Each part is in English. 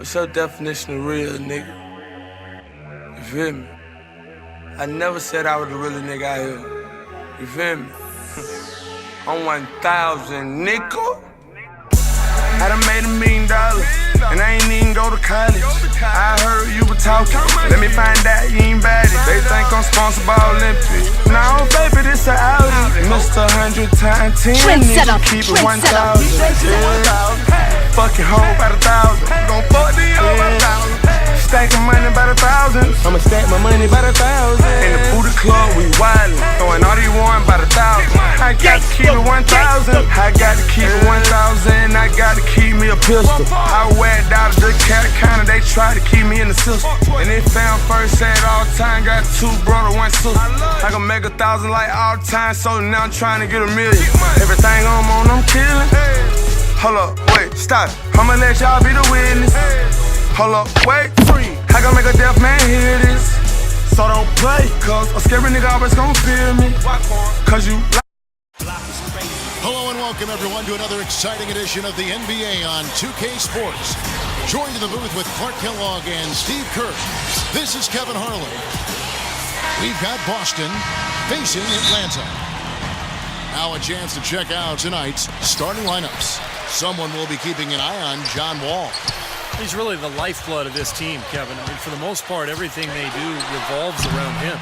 What's your definition of real, nigga? You feel me? I never said I was the realest nigga out here. You feel me? I'm 1,000, nickel. I done made $1 million, and I ain't even go to college. I heard you were talking, let me find out you ain't bad. They think I'm sponsored by Olympics. No, baby, this a Audi. Mr. 100 times 10, nigga, keep it 1,000. Fucking hoe by the 1,000. Gon' fuck the hoe by the 1,000. Stacking money by the 1,000. I'ma stack my money by the 1,000. In the booty club, we wildin', throwing all these one by the 1,000. I got to keep it 1,000. I got to keep it 1,000. I got to keep me a pistol. I whacked out of the cat counter, they tried to keep me in the system. And they found first at all time, got 2 brothers, 1 sister. I can make 1,000 like all time, so now I'm trying to get $1 million. Everything I'm on, I'm killing. Hold up, wait, stop. I'ma let y'all be the witness. Hold up, wait, I gon' make a deaf man hear this. So don't play, cause a scary nigga always gon' feel me. Cause you. Hello and welcome everyone to another exciting edition of the NBA on 2K Sports. Joined in the booth with Clark Kellogg and Steve Kerr. This is Kevin Harlan. We've got Boston facing Atlanta. Now a chance to check out tonight's starting lineups. Someone will be keeping an eye on John Wall. He's really the lifeblood of this team, Kevin. I mean, for the most part, everything they do revolves around him.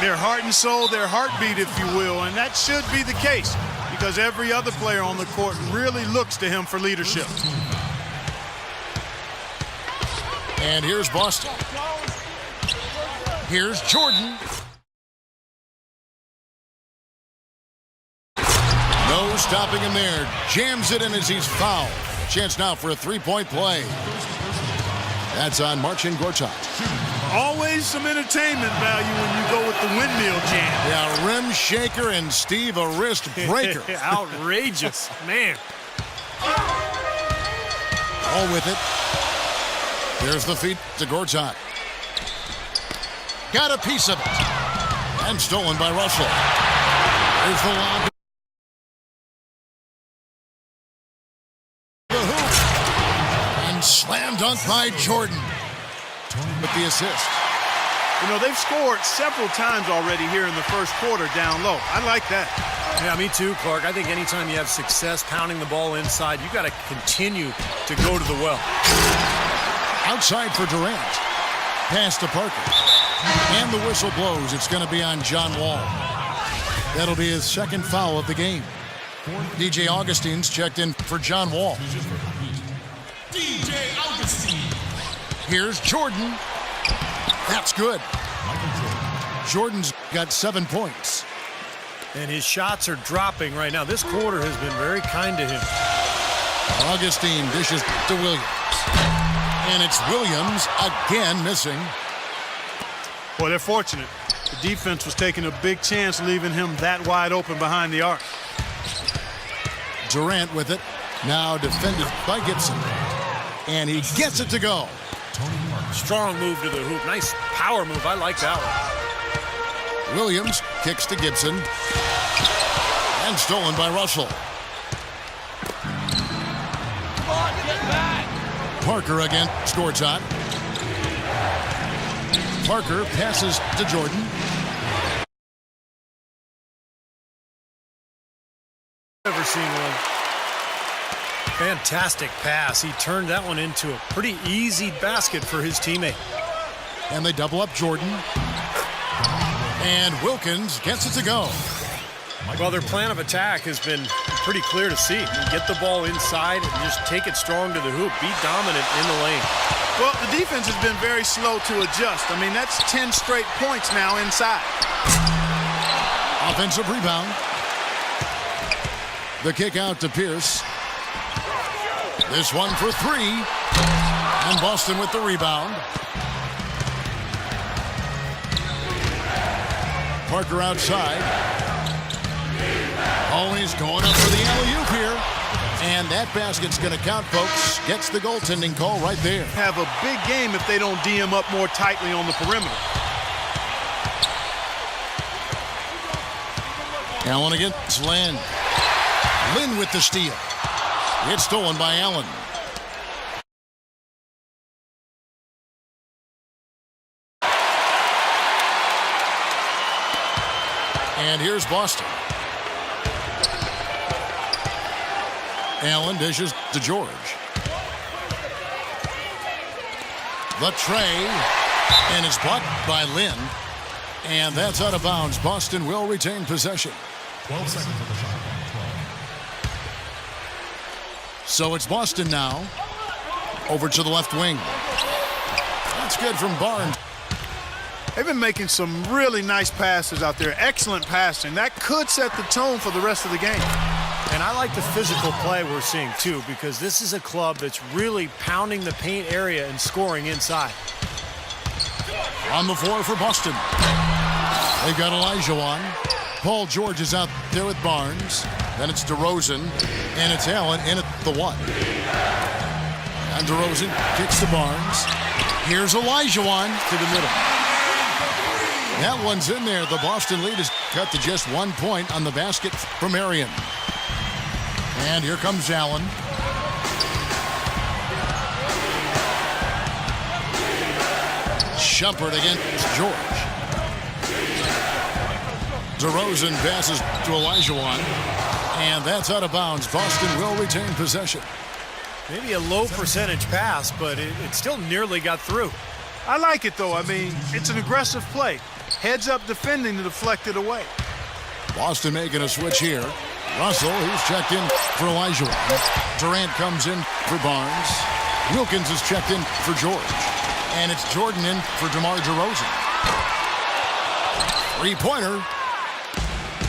Their heart and soul, their heartbeat, if you will, and that should be the case because every other player on the court really looks to him for leadership. And here's Boston. Here's Jordan. No stopping him there. Jams it in as he's fouled. Chance now for a three-point play. That's on Marcin Gortat. Always some entertainment value when you go with the windmill jam. Yeah, rim shaker and Steve a wrist breaker. Outrageous, man. All with it. There's the feed to Gortat. Got a piece of it. And stolen by Russell. There's the lob. The hoop. And slam dunk by Jordan. With the assist. You know, they've scored several times already here in the first quarter down low. I like that. Yeah, me too, Clark. I think anytime you have success pounding the ball inside, you got to continue to go to the well. Outside for Durant. Pass to Parker. And the whistle blows. It's going to be on John Wall. That'll be his second foul of the game. DJ Augustine's checked in for John Wall. DJ Augustine. Here's Jordan. That's good. Jordan's got 7 points. And his shots are dropping right now. This quarter has been very kind to him. Augustine dishes to Williams. And it's Williams again missing. Boy, they're fortunate. The defense was taking a big chance leaving him that wide open behind the arc. Durant with it. Now defended by Gibson. And he gets it to go. Strong move to the hoop. Nice power move. I like that one. Williams kicks to Gibson. And stolen by Russell. Parker again scores on. Parker passes to Jordan. Never seen one. Fantastic pass. He turned that one into a pretty easy basket for his teammate. And they double up Jordan. And Wilkins gets it to go. Well, their plan of attack has been pretty clear to see. Get the ball inside and just take it strong to the hoop. Be dominant in the lane. Well, the defense has been very slow to adjust. I mean, that's 10 straight points now inside. Offensive rebound. The kick out to Pierce. This one for 3. And Boston with the rebound. Parker outside. Always going up for the alley-oop here. And that basket's going to count, folks. Gets the goaltending call right there. Have a big game if they don't DM up more tightly on the perimeter. Allen against Lynn. Lynn with the steal. It's stolen by Allen. And here's Boston. Allen dishes to George. The tray, and it's blocked by Lynn. And that's out of bounds. Boston will retain possession. 12 seconds on the shot. 12. So it's Boston now. Over to the left wing. That's good from Barnes. They've been making some really nice passes out there. Excellent passing. That could set the tone for the rest of the game. And I like the physical play we're seeing, too, because this is a club that's really pounding the paint area and scoring inside. On the floor for Boston. They've got Olajuwon. Paul George is out there with Barnes. Then it's DeRozan, and it's Allen in at the 1. And DeRozan kicks to Barnes. Here's Olajuwon to the middle. That one's in there. The Boston lead is cut to just 1 point on the basket from Marion. And here comes Allen. Shumpert against George. DeRozan passes to Olajuwon. And that's out of bounds. Boston will retain possession. Maybe a low percentage pass, but it still nearly got through. I like it, though. I mean, it's an aggressive play. Heads up defending to deflect it away. Boston making a switch here. Russell, who's checked in for Olajuwon. Durant comes in for Barnes. Wilkins is checked in for George. And it's Jordan in for DeMar DeRozan. 3-pointer.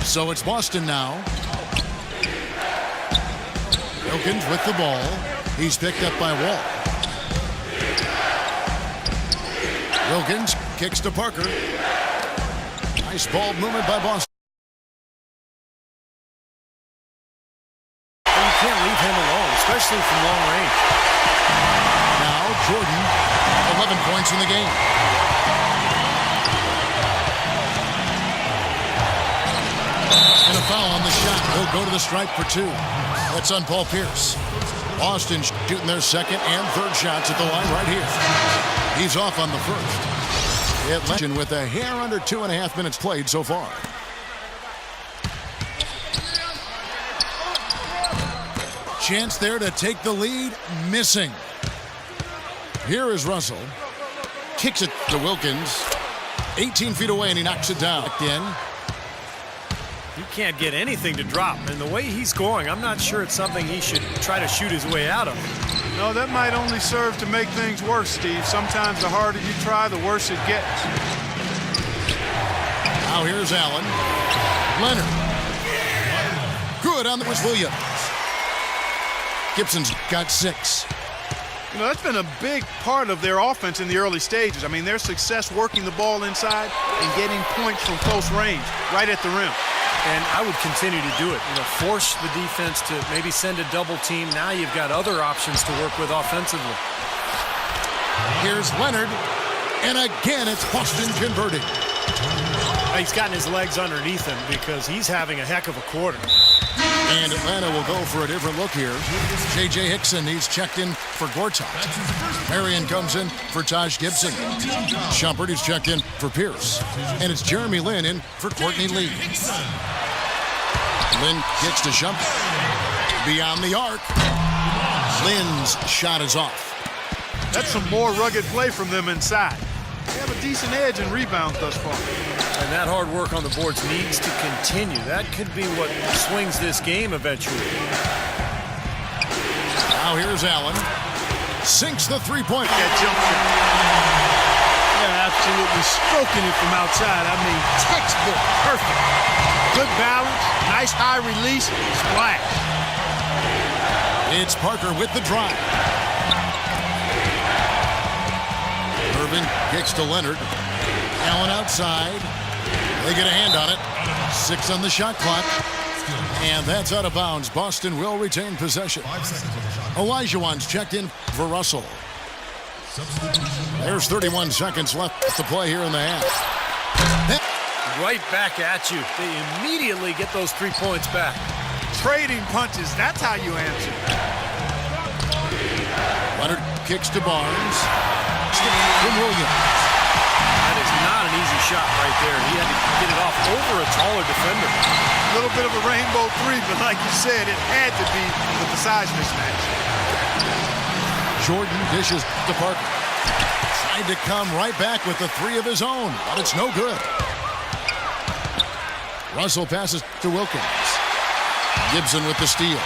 So it's Boston now. Wilkins with the ball. He's picked up by Wall. Wilkins kicks to Parker. Nice ball movement by Boston. You can't leave him alone, especially from long range. Now Jordan, 11 points in the game. And a foul on the shot. He'll go to the stripe for 2. That's on Paul Pierce. Boston shooting their second and third shots at the line right here. He's off on the first. Legend with a hair under 2.5 minutes played so far. Chance there to take the lead, missing. Here is Russell. Kicks it to Wilkins. 18 feet away, and he knocks it down. In. He can't get anything to drop. And the way he's going, I'm not sure it's something he should try to shoot his way out of. No, that might only serve to make things worse, Steve. Sometimes the harder you try, the worse it gets. Now here's Allen. Leonard. Good on the was Williams. Gibson's got 6. You know, that's been a big part of their offense in the early stages. I mean, their success working the ball inside and getting points from close range, right at the rim. And I would continue to do it. You know, force the defense to maybe send a double team. Now you've got other options to work with offensively. Here's Leonard. And again, it's Boston converting. He's gotten his legs underneath him because he's having a heck of a quarter. And Atlanta will go for a different look here. J.J. Hickson, he's checked in for Gortat. Marion comes in for Taj Gibson. Shumpert, he's checked in for Pierce. And it's Jeremy Lin in for Courtney Lee. Lin kicks to Shumpert. Beyond the arc. Lin's shot is off. That's some more rugged play from them inside. They have a decent edge in rebounds thus far. And that hard work on the boards needs to continue. That could be what swings this game eventually. Now here's Allen. Sinks the three-point. That jump shot. Yeah, absolutely stroking it from outside. I mean, textbook, perfect. Good balance, nice high release, splash. It's Parker with the drive. Irvin kicks to Leonard. Allen outside. They get a hand on it. 6 on the shot clock. And that's out of bounds. Boston will retain possession. Olajuwon's checked in for Russell. There's 31 seconds left to play here in the half. Right back at you. They immediately get those 3 points back. Trading punches, that's how you answer. Leonard kicks to Barnes. From Williams. That is not an easy shot right there. He had to get it off over a taller defender. A little bit of a rainbow three, but like you said, it had to be with the size mismatch. Jordan dishes to Parker. Tried to come right back with the three of his own, but it's no good. Russell passes to Wilkins. Gibson with the steal.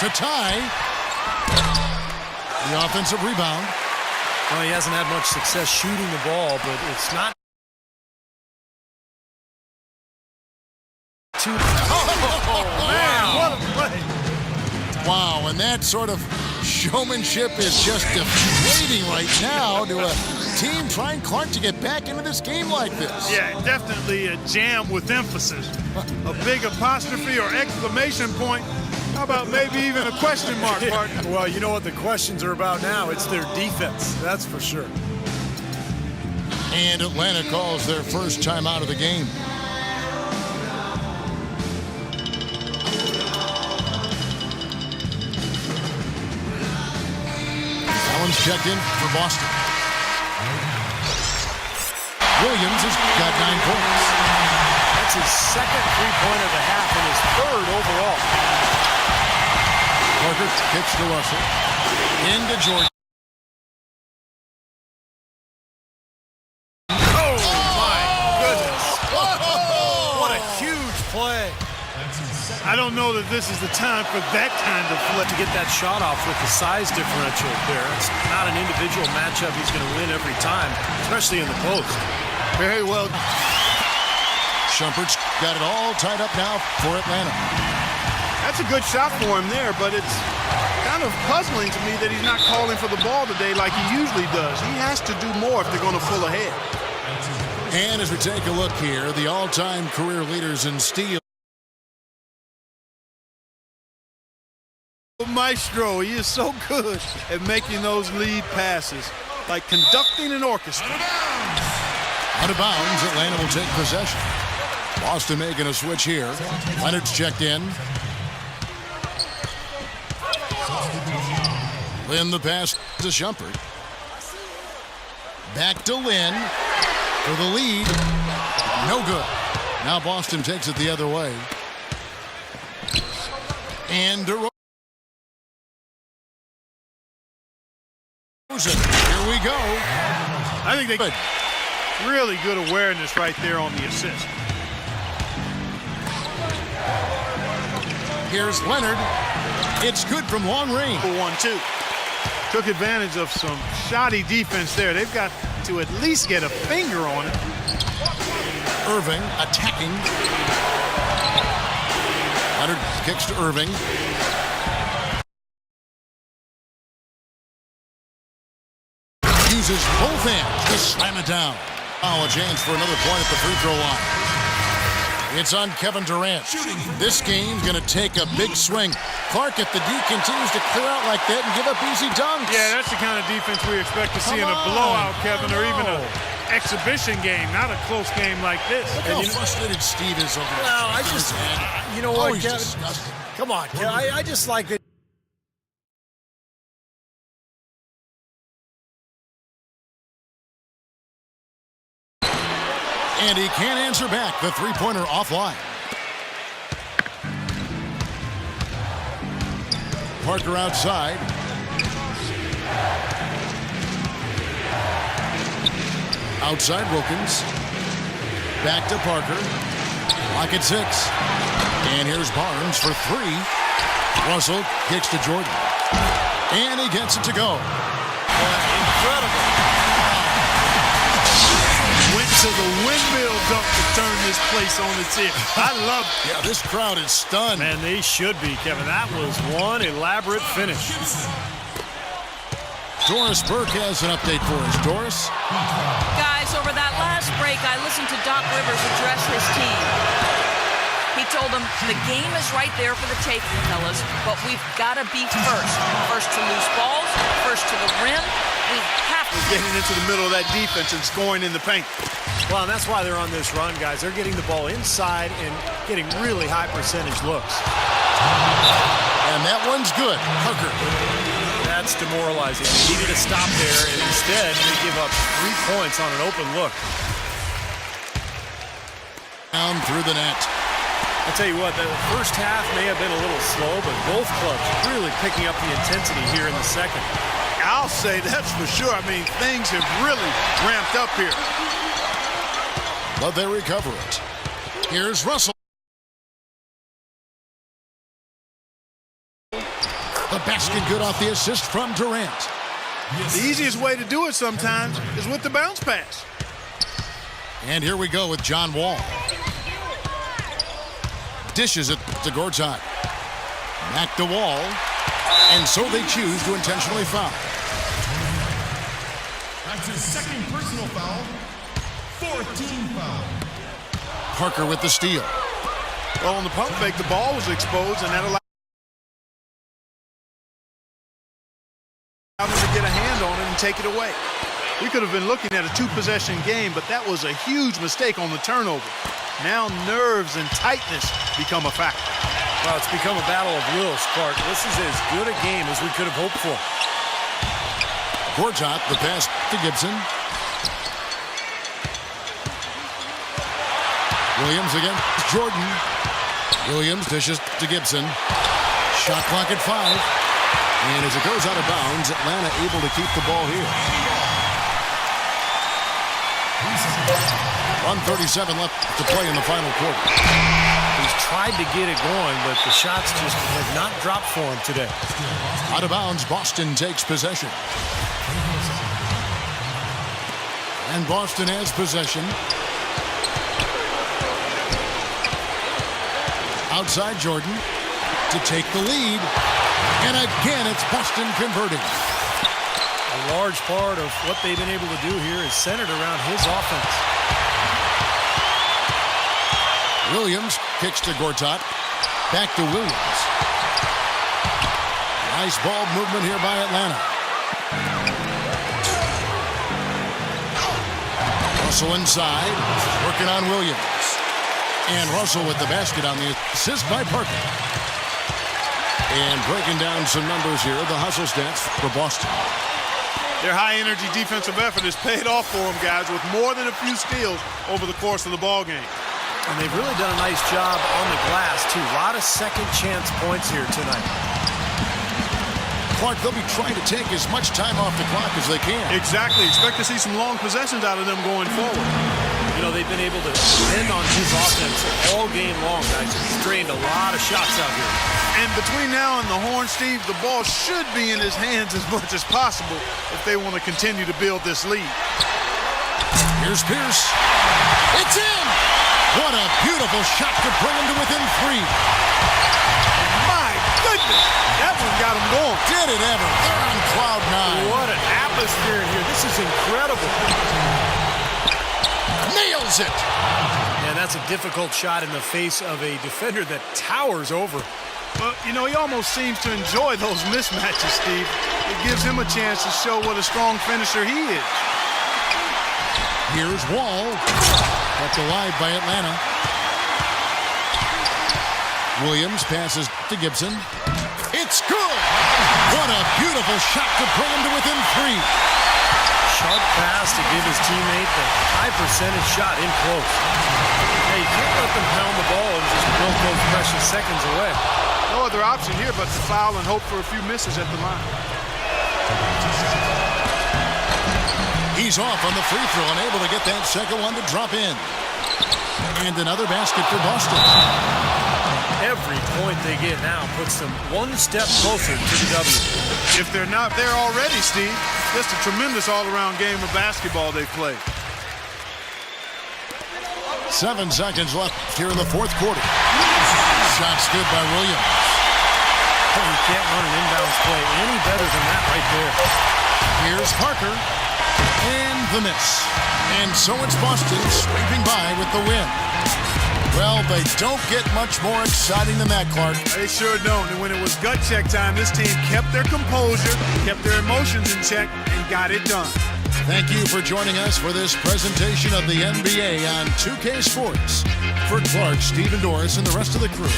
To tie. The offensive rebound. Well, he hasn't had much success shooting the ball, but it's not too... Man, what a play. Wow, and that sort of showmanship is just deflating right now to a team trying Clark to get back into this game like this. Yeah, definitely a jam with emphasis. A big apostrophe or exclamation point. How about maybe even a question mark, partner? Well, you know what the questions are about now. It's their defense, that's for sure. And Atlanta calls their first time out of the game. Allen's checked in for Boston. Williams has got 9 points. That's his second three-pointer of the half and his third overall. Parker kicks to Russell. Into Jordan. Oh, my goodness. What a huge play. I don't know that this is the time for that kind of flip. To get that shot off with the size differential there. It's not an individual matchup he's going to win every time, especially in the post. Very well. Shumpert's got it all tied up now for Atlanta. That's a good shot for him there, but it's kind of puzzling to me that he's not calling for the ball today like he usually does. He has to do more if they're going to pull ahead. And as we take a look here, the all-time career leaders in steals. Maestro, he is so good at making those lead passes, like conducting an orchestra. Out of bounds, Atlanta will take possession. Boston making a switch here. Leonard's checked in. Lynn the pass to Shumpert. Back to Lynn for the lead. No good. Now Boston takes it the other way. And DeRozan. Here we go. I think they could. Really good awareness right there on the assist. Here's Leonard. It's good from long range. 1-2. Took advantage of some shoddy defense there. They've got to at least get a finger on it. Irving attacking. Leonard kicks to Irving. Uses both hands to slam it down. Oh, a chance for another point at the free throw line. It's on Kevin Durant. This game's going to take a big swing. Clark, if the D continues to clear out like that and give up easy dunks. Yeah, that's the kind of defense we expect to see in a blowout, Kevin, or even an exhibition game, not a close game like this. Look how frustrated Steve is over there. Well, I just, you know what, he's Kevin? disgusting. Come on, Kevin. I just like that. And he can't answer back. The three-pointer offline. Parker outside. Outside Wilkins. Back to Parker. Lock at 6. And here's Barnes for 3. Russell kicks to Jordan. And he gets it to go. Incredible. Went to the windmill dunk to turn this place on its ear. I love it. Yeah, this crowd is stunned. Man, they should be, Kevin. That was one elaborate finish. Doris Burke has an update for us. Doris? Guys, over that last break, I listened to Doc Rivers address his team. He told them, the game is right there for the taking, fellas, but we've got to be first. First to lose balls, first to the rim. We have to. Getting into the middle of that defense and scoring in the paint. Well, and that's why they're on this run, guys. They're getting the ball inside and getting really high percentage looks. And that one's good. Hooker. That's That's demoralizing. They needed to stop there, and instead they give up 3 points on an open look. Down through the net. I'll tell you what, the first half may have been a little slow, but both clubs really picking up the intensity here in the second. I'll say that's for sure. I mean, things have really ramped up here. But they recover it. Here's Russell. The basket good off the assist from Durant. The easiest way to do it sometimes is with the bounce pass. And here we go with John Wall. Dishes it to Gortat. Back to Wall. And so they choose to intentionally foul. That's his second personal foul. 4th team foul. Parker with the steal. Well, on the pump fake, the ball was exposed, and that allowed him to get a hand on it and take it away. We could have been looking at a 2-possession game, but that was a huge mistake on the turnover. Now nerves and tightness become a factor. Well, it's become a battle of wills, Clark. This is as good a game as we could have hoped for. Gortat, the pass to Gibson. Williams again. Jordan. Williams dishes to Gibson. Shot clock at 5. And as it goes out of bounds, Atlanta able to keep the ball here. 1:37 left to play in the final quarter. He's tried to get it going, but the shots just have not dropped for him today. Out of bounds, Boston takes possession. And Boston has possession. Outside Jordan to take the lead. And again, it's Boston converting. A large part of what they've been able to do here is centered around his offense. Williams kicks to Gortat. Back to Williams. Nice ball movement here by Atlanta. Russell inside. Working on Williams. And Russell with the basket on the assist by Parker. And breaking down some numbers here, the hustle stats for Boston. Their high-energy defensive effort has paid off for them, guys, with more than a few steals over the course of the ball game. And they've really done a nice job on the glass, too. A lot of second-chance points here tonight. Clark, they'll be trying to take as much time off the clock as they can. Exactly. Expect to see some long possessions out of them going forward. You know, they've been able to depend on his offense all game long, guys. He's drained a lot of shots out here. And between now and the horn, Steve, the ball should be in his hands as much as possible if they want to continue to build this lead. Here's Pierce. It's in! What a beautiful shot to bring him to within 3. My goodness! That one got him going. Did it ever? They're on cloud 9. What an atmosphere in here. This is incredible. Nails it! And that's a difficult shot in the face of a defender that towers over. Well, you know, he almost seems to enjoy those mismatches, Steve. It gives him a chance to show what a strong finisher he is. Here's Wall. Kept alive by Atlanta. Williams passes to Gibson. It's good! What a beautiful shot to bring him to within 3. Sharp pass to give his teammate the high percentage shot in close. Hey, you can't let them pound the ball and just milk those precious seconds away. No other option here but to foul and hope for a few misses at the line. He's off on the free throw, unable to get that second one to drop in. And another basket for Boston. Every point they get now puts them one step closer to the W. If they're not there already, Steve, just a tremendous all-around game of basketball they've played. 7 seconds left here in the fourth quarter. Shot good by Williams. Oh, you can't run an inbounds play any better than that right there. Here's Parker. And the miss. And so it's Boston sweeping by with the win. Well, they don't get much more exciting than that, Clark. They sure don't. And when it was gut check time, this team kept their composure, kept their emotions in check, and got it done. Thank you for joining us for this presentation of the NBA on 2K Sports. For Clark, Stephen Doris, and the rest of the crew,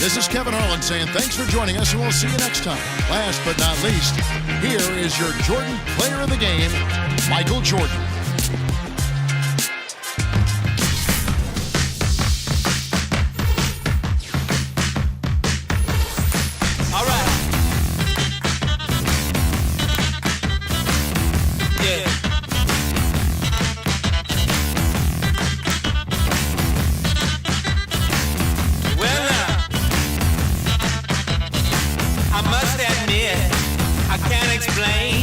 This is Kevin Harlan saying thanks for joining us, and we'll see you next time. Last but not least, here is your Jordan Player of the Game, Michael Jordan. All right. Yeah. Well, I must admit, I can't explain